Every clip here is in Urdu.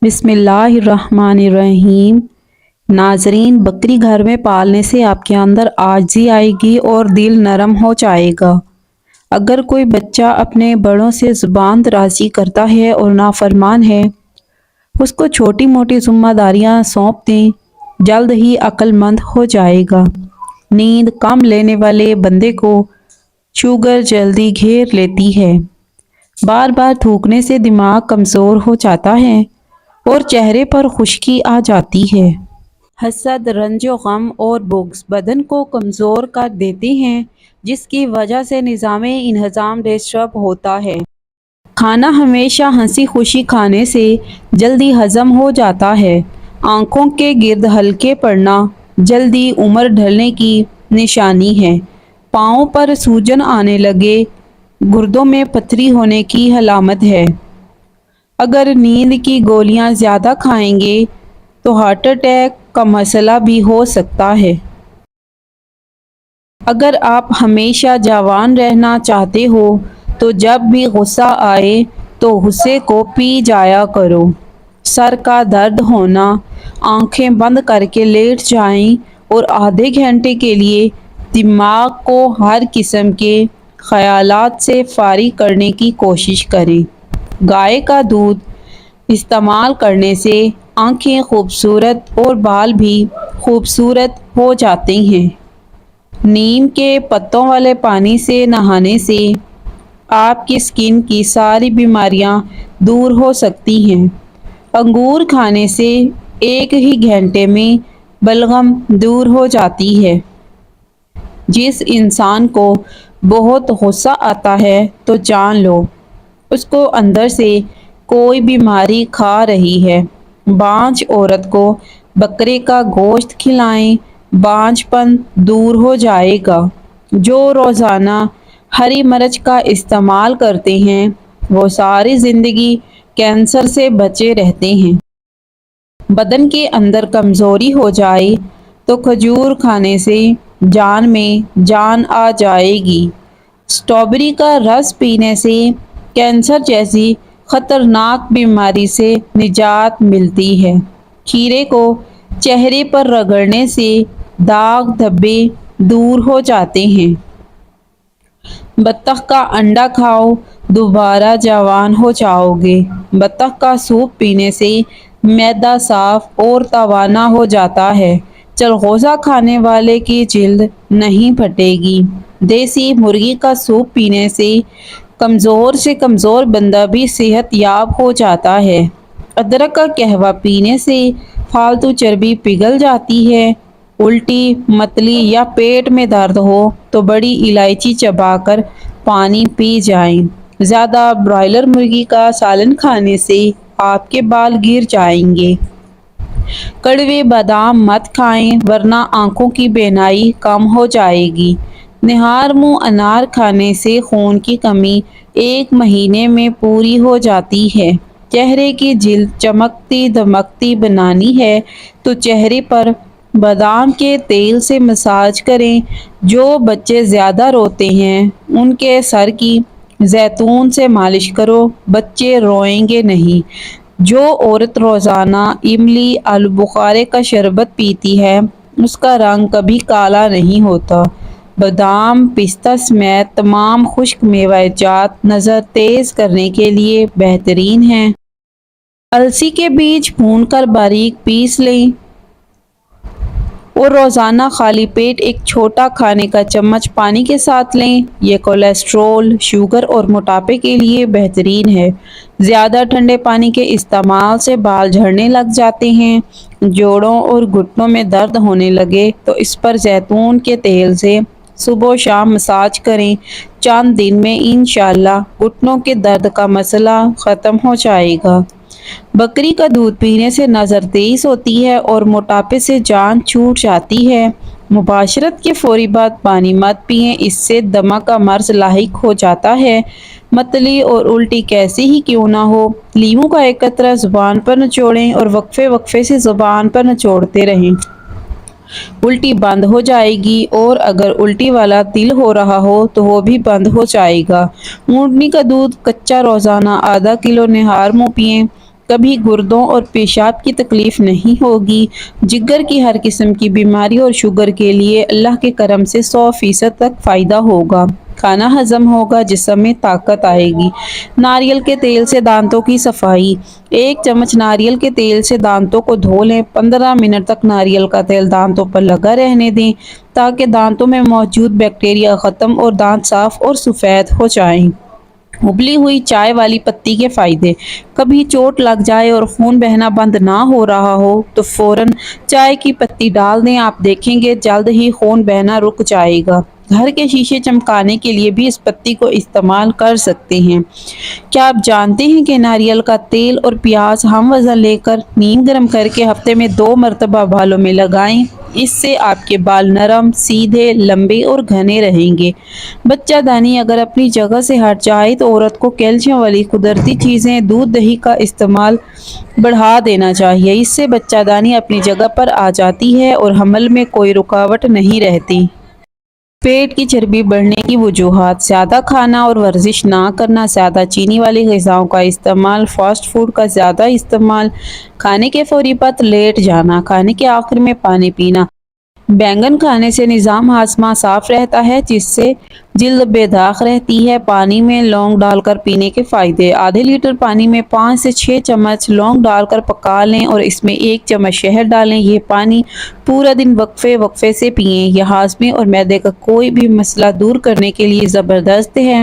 بسم اللہ الرحمن الرحیم۔ ناظرین، بکری گھر میں پالنے سے آپ کے اندر عاجزی آئے گی اور دل نرم ہو جائے گا۔ اگر کوئی بچہ اپنے بڑوں سے زبان درازی کرتا ہے اور نافرمان ہے، اس کو چھوٹی موٹی ذمہ داریاں سونپ دیں، جلد ہی عقل مند ہو جائے گا۔ نیند کم لینے والے بندے کو شوگر جلدی گھیر لیتی ہے۔ بار بار تھوکنے سے دماغ کمزور ہو جاتا ہے اور چہرے پر خشکی آ جاتی ہے۔ حسد، رنج و غم اور بغض بدن کو کمزور کر دیتے ہیں، جس کی وجہ سے نظام انہضام ڈسٹرب ہوتا ہے۔ کھانا ہمیشہ ہنسی خوشی کھانے سے جلدی ہضم ہو جاتا ہے۔ آنکھوں کے گرد ہلکے پڑنا جلدی عمر ڈھلنے کی نشانی ہے۔ پاؤں پر سوجن آنے لگے گردوں میں پتھری ہونے کی علامت ہے۔ اگر نیند کی گولیاں زیادہ کھائیں گے تو ہارٹ اٹیک کا مسئلہ بھی ہو سکتا ہے۔ اگر آپ ہمیشہ جوان رہنا چاہتے ہو تو جب بھی غصہ آئے تو غصے کو پی جایا کرو۔ سر کا درد ہونا، آنکھیں بند کر کے لیٹ جائیں اور آدھے گھنٹے کے لیے دماغ کو ہر قسم کے خیالات سے فارغ کرنے کی کوشش کریں۔ گائے کا دودھ استعمال کرنے سے آنکھیں خوبصورت اور بال بھی خوبصورت ہو جاتے ہیں۔ نیم کے پتوں والے پانی سے نہانے سے آپ کی سکن کی ساری بیماریاں دور ہو سکتی ہیں۔ انگور کھانے سے ایک ہی گھنٹے میں بلغم دور ہو جاتی ہے۔ جس انسان کو بہت غصہ آتا ہے تو جان لو اس کو اندر سے کوئی بیماری کھا رہی ہے۔ بانجھ عورت کو بکرے کا گوشت کھلائیں، بانجھ پن دور ہو جائے گا۔ جو روزانہ ہری مرچ کا استعمال کرتے ہیں وہ ساری زندگی کینسر سے بچے رہتے ہیں۔ بدن کے اندر کمزوری ہو جائے تو کھجور کھانے سے جان میں جان آ جائے گی۔ اسٹرابیری کا رس پینے سے کینسر جیسی خطرناک بیماری سے نجات ملتی ہے۔ کھیرے کو چہرے پر رگڑنے سے داغ دھبے دور ہو جاتے ہیں۔ بطخ کا انڈا کھاؤ، دوبارہ جوان ہو جاؤ گے۔ بطخ کا سوپ پینے سے معدہ صاف اور توانا ہو جاتا ہے۔ چلغوزہ کھانے والے کی جلد نہیں پھٹے گی۔ دیسی مرغی کا سوپ پینے سے کمزور سے کمزور بندہ بھی صحت یاب ہو جاتا ہے۔ ادرک کا قہوہ پینے سے فالتو چربی پگھل جاتی ہے۔ الٹی، متلی یا پیٹ میں درد ہو تو بڑی الائچی چبا کر پانی پی جائیں۔ زیادہ برائلر مرغی کا سالن کھانے سے آپ کے بال گر جائیں گے۔ کڑوے بادام مت کھائیں ورنہ آنکھوں کی بینائی کم ہو جائے گی۔ نہار منہ انار کھانے سے خون کی کمی ایک مہینے میں پوری ہو جاتی ہے۔ چہرے کی جلد چمکتی دمکتی بنانی ہے تو چہرے پر بادام کے تیل سے مساج کریں۔ جو بچے زیادہ روتے ہیں ان کے سر کی زیتون سے مالش کرو، بچے روئیں گے نہیں۔ جو عورت روزانہ املی آلو بخارے کا شربت پیتی ہے اس کا رنگ کبھی کالا نہیں ہوتا۔ بادام، پستہ سمیت تمام خشک میوہ جات نظر تیز کرنے کے لیے بہترین ہیں۔ السی کے بیج بھون کر باریک پیس لیں اور روزانہ خالی پیٹ ایک چھوٹا کھانے کا چمچ پانی کے ساتھ لیں۔ یہ کولیسٹرول، شوگر اور موٹاپے کے لیے بہترین ہے۔ زیادہ ٹھنڈے پانی کے استعمال سے بال جھڑنے لگ جاتے ہیں۔ جوڑوں اور گھٹنوں میں درد ہونے لگے تو اس پر زیتون کے تیل سے صبح و شام مساج کریں۔ چند دن میں انشاءاللہ گھٹنوں کے درد کا مسئلہ ختم ہو جائے گا۔ بکری کا دودھ پینے سے نظر تیز ہوتی ہے اور موٹاپے سے جان چھوٹ جاتی ہے۔ مباشرت کے فوری بعد پانی مت پئیں، اس سے دمہ کا مرض لاحق ہو جاتا ہے۔ متلی اور الٹی کیسی ہی کیوں نہ ہو، لیموں کا ایک قطرہ زبان پر نچوڑیں اور وقفے وقفے سے زبان پر نچوڑتے رہیں۔ الٹی بند ہو جائے گی اور اگر الٹی والا دل ہو رہا ہو تو وہ بھی بند ہو جائے گا۔ اونٹنی کا دودھ کچا روزانہ آدھا کلو نہار منہ پئیں۔ کبھی گردوں اور پیشاب کی تکلیف نہیں ہوگی۔ جگر کی ہر قسم کی بیماری اور شوگر کے لیے اللہ کے کرم سے 100% تک فائدہ ہوگا۔ کھانا ہضم ہوگا، جسم میں طاقت آئے گی۔ ناریل کے تیل سے دانتوں کی صفائی۔ 1 چمچ ناریل کے تیل سے دانتوں کو دھو لیں۔ 15 منٹ تک ناریل کا تیل دانتوں پر لگا رہنے دیں تاکہ دانتوں میں موجود بیکٹیریا ختم اور دانت صاف اور سفید ہو جائیں۔ ابلی ہوئی چائے والی پتی کے فائدے۔ کبھی چوٹ لگ جائے اور خون بہنا بند نہ ہو رہا ہو تو فوراً چائے کی پتی ڈال دیں، آپ دیکھیں گے جلد ہی خون بہنا رک جائے گا۔ گھر کے شیشے چمکانے کے لیے بھی اس پتی کو استعمال کر سکتے ہیں۔ کیا آپ جانتے ہیں کہ ناریل کا تیل اور پیاز ہم وزن لے کر نیم گرم کر کے ہفتے میں 2 مرتبہ بالوں میں لگائیں؟ اس سے آپ کے بال نرم، سیدھے، لمبے اور گھنے رہیں گے۔ بچہ دانی اگر اپنی جگہ سے ہٹ جائے تو عورت کو کیلشیم والی قدرتی چیزیں، دودھ، دہی کا استعمال بڑھا دینا چاہیے۔ اس سے بچہ دانی اپنی جگہ پر آ جاتی ہے اور حمل میں کوئی رکاوٹ نہیں رہتی۔ پیٹ کی چربی بڑھنے کی وجوہات۔ زیادہ کھانا اور ورزش نہ کرنا، زیادہ چینی والی غذاؤں کا استعمال، فاسٹ فوڈ کا زیادہ استعمال، کھانے کے فوری بعد لیٹ جانا، کھانے کے آخر میں پانی پینا۔ بینگن کھانے سے نظام ہاضمہ صاف رہتا ہے جس سے جلد بے داغ رہتی ہے۔ پانی میں لونگ ڈال کر پینے کے فائدے۔ آدھے لیٹر پانی میں 5 سے 6 چمچ لونگ ڈال کر پکا لیں اور اس میں 1 چمچ شہد ڈالیں۔ یہ پانی پورا دن وقفے وقفے سے پئیں۔ یہ ہاضمے اور معدے کا کوئی بھی مسئلہ دور کرنے کے لیے زبردست ہے۔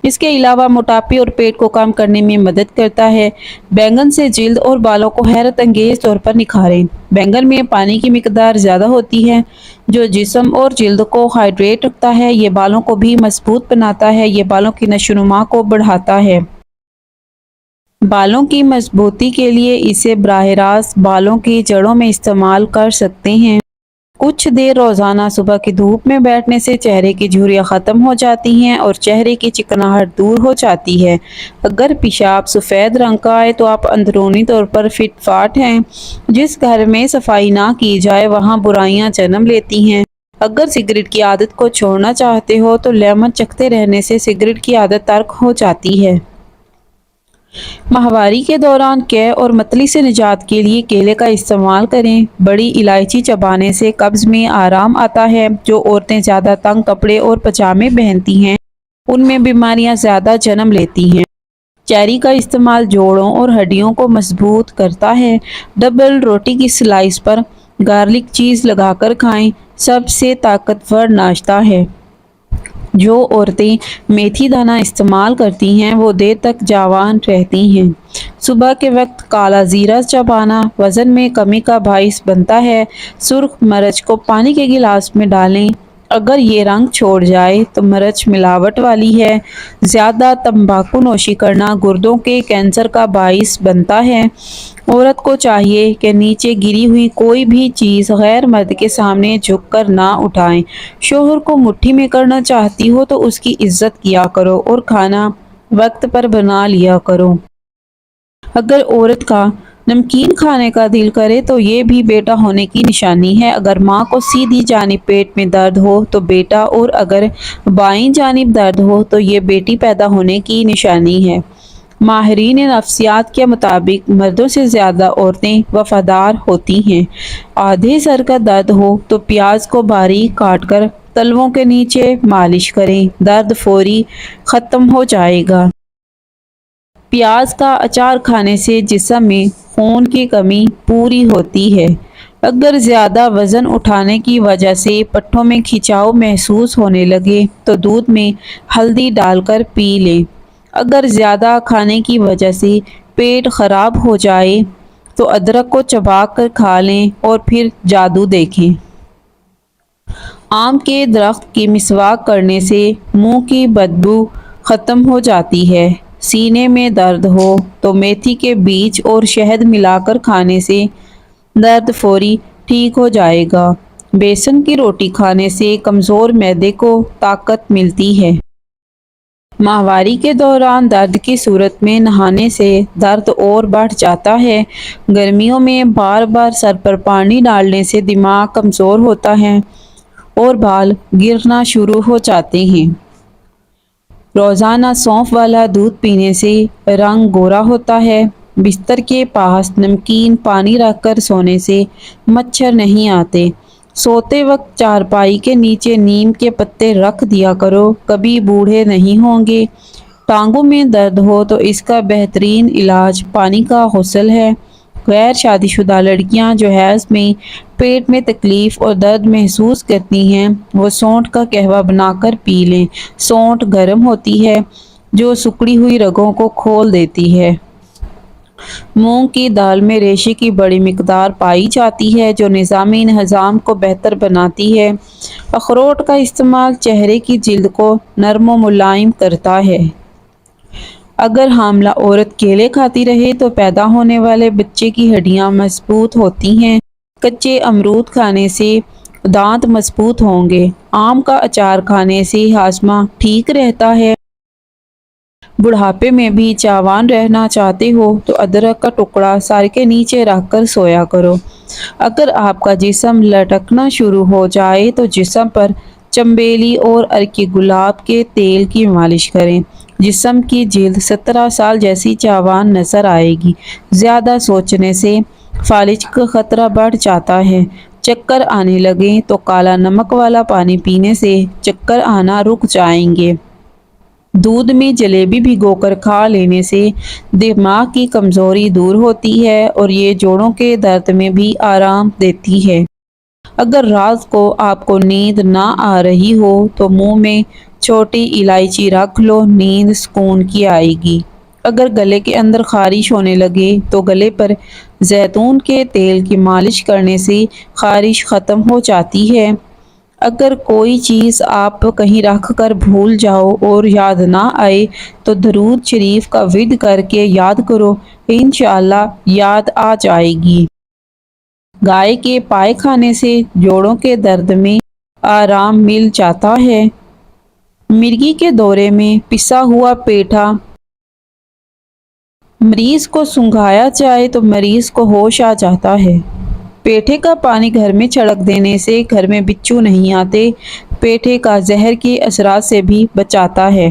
اس کے علاوہ موٹاپے اور پیٹ کو کم کرنے میں مدد کرتا ہے۔ بینگن سے جلد اور بالوں کو حیرت انگیز طور پر نکھاریں۔ بینگن میں پانی کی مقدار زیادہ ہوتی ہے جو جسم اور جلد کو ہائیڈریٹ رکھتا ہے۔ یہ بالوں کو بھی مضبوط بناتا ہے۔ یہ بالوں کی نشو و نما کو بڑھاتا ہے۔ بالوں کی مضبوطی کے لیے اسے براہ راست بالوں کی جڑوں میں استعمال کر سکتے ہیں۔ کچھ دیر روزانہ صبح کی دھوپ میں بیٹھنے سے چہرے کی جھریاں ختم ہو جاتی ہیں اور چہرے کی چکناہٹ دور ہو جاتی ہے۔ اگر پیشاب سفید رنگ کا آئے تو آپ اندرونی طور پر فٹ فاٹ ہیں۔ جس گھر میں صفائی نہ کی جائے وہاں برائیاں جنم لیتی ہیں۔ اگر سگریٹ کی عادت کو چھوڑنا چاہتے ہو تو لیمن چکھتے رہنے سے سگریٹ کی عادت ترک ہو جاتی ہے۔ ماہواری کے دوران قے اور متلی سے نجات کے لیے کیلے کا استعمال کریں۔ بڑی الائچی چبانے سے قبض میں آرام آتا ہے۔ جو عورتیں زیادہ تنگ کپڑے اور پاجامے پہنتی ہیں ان میں بیماریاں زیادہ جنم لیتی ہیں۔ چیری کا استعمال جوڑوں اور ہڈیوں کو مضبوط کرتا ہے۔ ڈبل روٹی کی سلائس پر گارلک چیز لگا کر کھائیں۔ سب سے طاقتور ناشتہ ہے۔ جو عورتیں میتھی دانہ استعمال کرتی ہیں وہ دیر تک جوان رہتی ہیں۔ صبح کے وقت کالا زیرہ چبانا وزن میں کمی کا باعث بنتا ہے۔ سرخ مرچ کو پانی کے گلاس میں ڈالیں۔ اگر یہ رنگ چھوڑ جائے تو مرچ ملاوٹ والی ہے۔ زیادہ تمباکو نوشی کرنا گردوں کے کینسر کا باعث بنتا ہے۔ عورت کو چاہیے کہ نیچے گری ہوئی کوئی بھی چیز غیر مرد کے سامنے جھک کر نہ اٹھائیں۔ شوہر کو مٹھی میں کرنا چاہتی ہو تو اس کی عزت کیا کرو اور کھانا وقت پر بنا لیا کرو۔ اگر عورت کا نمکین کھانے کا دل کرے تو یہ بھی بیٹا ہونے کی نشانی ہے۔ اگر ماں کو سیدھی جانب پیٹ میں درد ہو تو بیٹا، اور اگر بائیں جانب درد ہو تو یہ بیٹی پیدا ہونے کی نشانی ہے۔ ماہرین نفسیات کے مطابق مردوں سے زیادہ عورتیں وفادار ہوتی ہیں۔ آدھے سر کا درد ہو تو پیاز کو باریک کاٹ کر تلووں کے نیچے مالش کریں، درد فوری ختم ہو جائے گا۔ پیاز کا اچار کھانے سے جسم میں خون کی کمی پوری ہوتی ہے۔ اگر زیادہ وزن اٹھانے کی وجہ سے پٹھوں میں کھچاؤ محسوس ہونے لگے تو دودھ میں ہلدی ڈال کر پی لیں۔ اگر زیادہ کھانے کی وجہ سے پیٹ خراب ہو جائے تو ادرک کو چبا کر کھا لیں اور پھر جادو دیکھیں۔ آم کے درخت کی مسواک کرنے سے منہ کی بدبو ختم ہو جاتی ہے۔ سینے میں درد ہو تو میتھی کے بیج اور شہد ملا کر کھانے سے درد فوری ٹھیک ہو جائے گا۔ بیسن کی روٹی کھانے سے کمزور معدے کو طاقت ملتی ہے۔ ماہواری کے دوران درد کی صورت میں نہانے سے درد اور بڑھ جاتا ہے۔ گرمیوں میں بار بار سر پر پانی ڈالنے سے دماغ کمزور ہوتا ہے اور بال گرنا شروع ہو جاتے ہیں۔ روزانہ سونف والا دودھ پینے سے رنگ گورا ہوتا ہے۔ بستر کے پاس نمکین پانی رکھ کر سونے سے مچھر نہیں آتے۔ سوتے وقت چارپائی کے نیچے نیم کے پتے رکھ دیا کرو، کبھی بوڑھے نہیں ہوں گے۔ ٹانگوں میں درد ہو تو اس کا بہترین علاج پانی کا غسل ہے۔ غیر شادی شدہ لڑکیاں جو حیض میں پیٹ میں تکلیف اور درد محسوس کرتی ہیں وہ سونٹ کا قہوہ بنا کر پی لیں۔ سونٹ گرم ہوتی ہے جو سکڑی ہوئی رگوں کو کھول دیتی ہے۔ مونگ کی دال میں ریشے کی بڑی مقدار پائی جاتی ہے جو نظامی ہضم کو بہتر بناتی ہے۔ اخروٹ کا استعمال چہرے کی جلد کو نرم و ملائم کرتا ہے۔ اگر حاملہ عورت کیلے کھاتی رہے تو پیدا ہونے والے بچے کی ہڈیاں مضبوط ہوتی ہیں۔ کچے امرود کھانے سے دانت مضبوط ہوں گے۔ آم کا اچار کھانے سے ہاضمہ ٹھیک رہتا ہے۔ بڑھاپے میں بھی جوان رہنا چاہتے ہو تو ادرک کا ٹکڑا سر کے نیچے رکھ کر سویا کرو۔ اگر آپ کا جسم لٹکنا شروع ہو جائے تو جسم پر چنبیلی اور عرق گلاب کے تیل کی مالش کریں۔ جسم کی جلد 17 سال جیسی جوان نظر آئے گی۔ زیادہ سوچنے سے فالج کا خطرہ بڑھ جاتا ہے۔ چکر آنے لگیں تو کالا نمک والا پانی پینے سے چکر آنا رک جائیں گے۔ دودھ میں جلیبی بھگو کر کھا لینے سے دماغ کی کمزوری دور ہوتی ہے اور یہ جوڑوں کے درد میں بھی آرام دیتی ہے۔ اگر رات کو آپ کو نیند نہ آ رہی ہو تو منہ میں چھوٹی الائچی رکھ لو، نیند سکون کی آئے گی۔ اگر گلے کے اندر خارش ہونے لگے تو گلے پر زیتون کے تیل کی مالش کرنے سے خارش ختم ہو جاتی ہے۔ اگر کوئی چیز آپ کہیں رکھ کر بھول جاؤ اور یاد نہ آئے تو درود شریف کا ورد کر کے یاد کرو، انشاءاللہ یاد آ جائے گی۔ گائے کے پائے کھانے سے جوڑوں کے درد میں آرام مل جاتا ہے۔ مرگی کے دورے میں پسا ہوا پیٹھا مریض کو سنگھایا جائے تو مریض کو ہوش آ جاتا ہے۔ پیٹھے کا پانی گھر میں چھڑک دینے سے گھر میں بچھو نہیں آتے۔ پیٹھے کا زہر کے اثرات سے بھی بچاتا ہے۔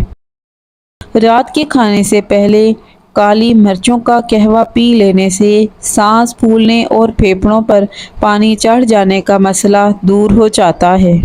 رات کے کھانے سے پہلے کالی مرچوں کا قہوہ پی لینے سے سانس پھولنے اور پھیپھڑوں پر پانی چڑھ جانے کا مسئلہ دور ہو جاتا ہے۔